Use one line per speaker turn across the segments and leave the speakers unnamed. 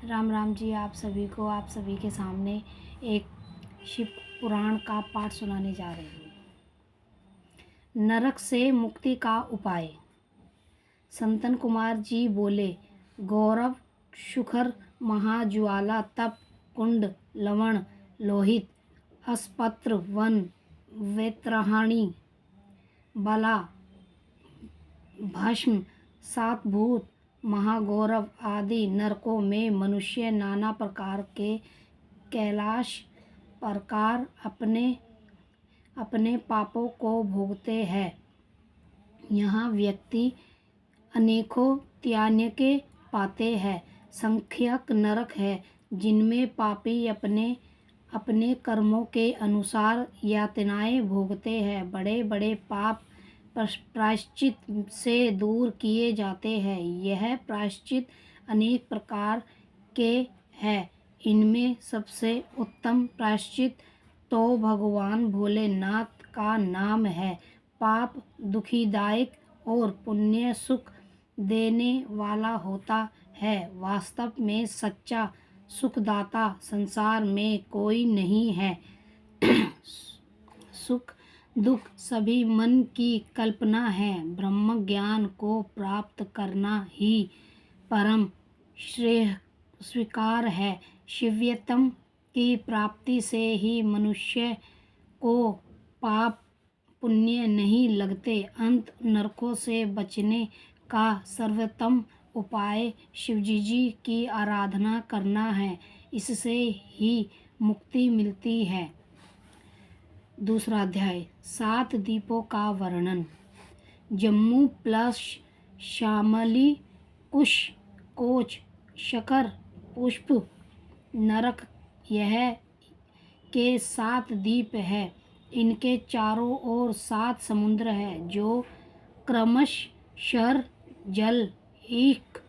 राम राम जी। आप सभी को आप सभी के सामने एक शिव पुराण का पाठ सुनाने जा रही हूँ। नरक से मुक्ति का उपाय। संतन कुमार जी बोले, गौरव शुखर महाज्वाला तप कुंड लवण लोहित अस्पत्र वन वेत्रहाणी बला भस्म सात भूत महागौरव आदि नरकों में मनुष्य नाना प्रकार के कैलाश प्रकार अपने अपने पापों को भोगते हैं। यहाँ व्यक्ति अनेकों त्यान्यके पाते हैं। संख्यक नरक है जिनमें पापी अपने अपने कर्मों के अनुसार यातनाएं भोगते हैं। बड़े बड़े पाप प्रायश्चित से दूर किए जाते हैं। यह प्रायश्चित अनेक प्रकार के हैं। इनमें सबसे उत्तम प्रायश्चित तो भगवान भोलेनाथ का नाम है। पाप दुखीदायक और पुण्य सुख देने वाला होता है। वास्तव में सच्चा सुखदाता संसार में कोई नहीं है। सुख दुख सभी मन की कल्पना है। ब्रह्म ज्ञान को प्राप्त करना ही परम श्रेय स्वीकार है। शिव्यतम की प्राप्ति से ही मनुष्य को पाप पुण्य नहीं लगते। अंत नरकों से बचने का सर्वोत्तम उपाय शिवजी की आराधना करना है। इससे ही मुक्ति मिलती है। दूसरा अध्याय, 7 दीपों का वर्णन। जम्मू प्लस शामली कुश कोच शकर पुष्प नरक यह के 7 द्वीप है। इनके चारों ओर 7 समुद्र है जो क्रमश शर जल ईख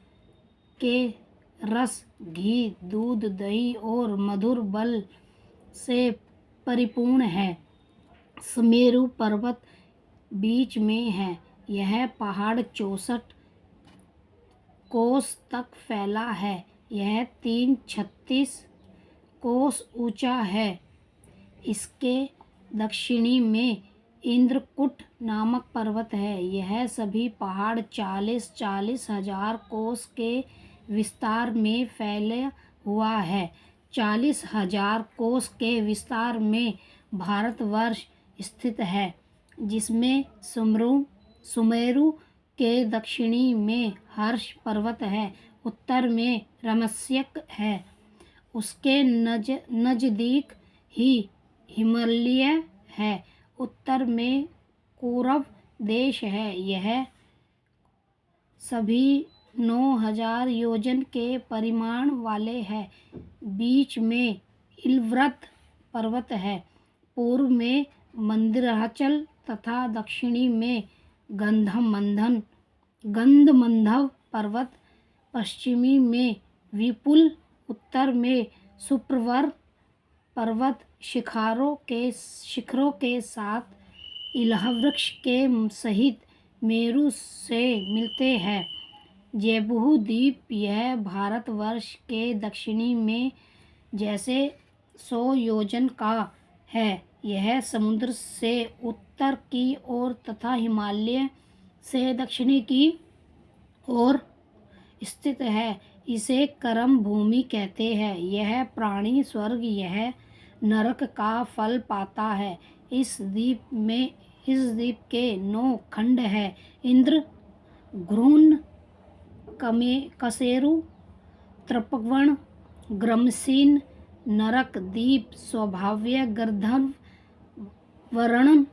के रस घी दूध दही और मधुर बल से परिपूर्ण है। सुमेरु पर्वत बीच में है। यह पहाड़ 64 कोस तक फैला है। यह 336 कोस ऊंचा है। इसके दक्षिणी में इंद्रकूट नामक पर्वत है। यह सभी पहाड़ 40-40 हजार कोस के विस्तार में फैला हुआ है। 40,000 कोस के विस्तार में भारतवर्ष स्थित है, जिसमें सुमेरु के दक्षिणी में हर्ष पर्वत है, उत्तर में रमस्यक है। उसके नजदीक ही हिमालय है। उत्तर में कौरव देश है। यह सभी 9,000 योजन के परिमाण वाले हैं। बीच में इलव्रत पर्वत है। पूर्व में मंदिराचल तथा दक्षिणी में गंधमंधव पर्वत, पश्चिमी में विपुल, उत्तर में सुप्रवर पर्वत शिखरों के साथ इलहवृक्ष के सहित मेरु से मिलते हैं। जैबू द्वीप यह भारतवर्ष के दक्षिणी में जैसे 100 योजन का है। यह समुद्र से उत्तर की ओर तथा हिमालय से दक्षिणी की ओर स्थित है। इसे कर्म भूमि कहते हैं। यह प्राणी स्वर्ग यह नरक का फल पाता है। इस द्वीप के 9 खंड है। इंद्र घ्रुन कसेरु तृपवन ग्रमसीन नरक द्वीप स्वभाव्य गर्धव वर्ण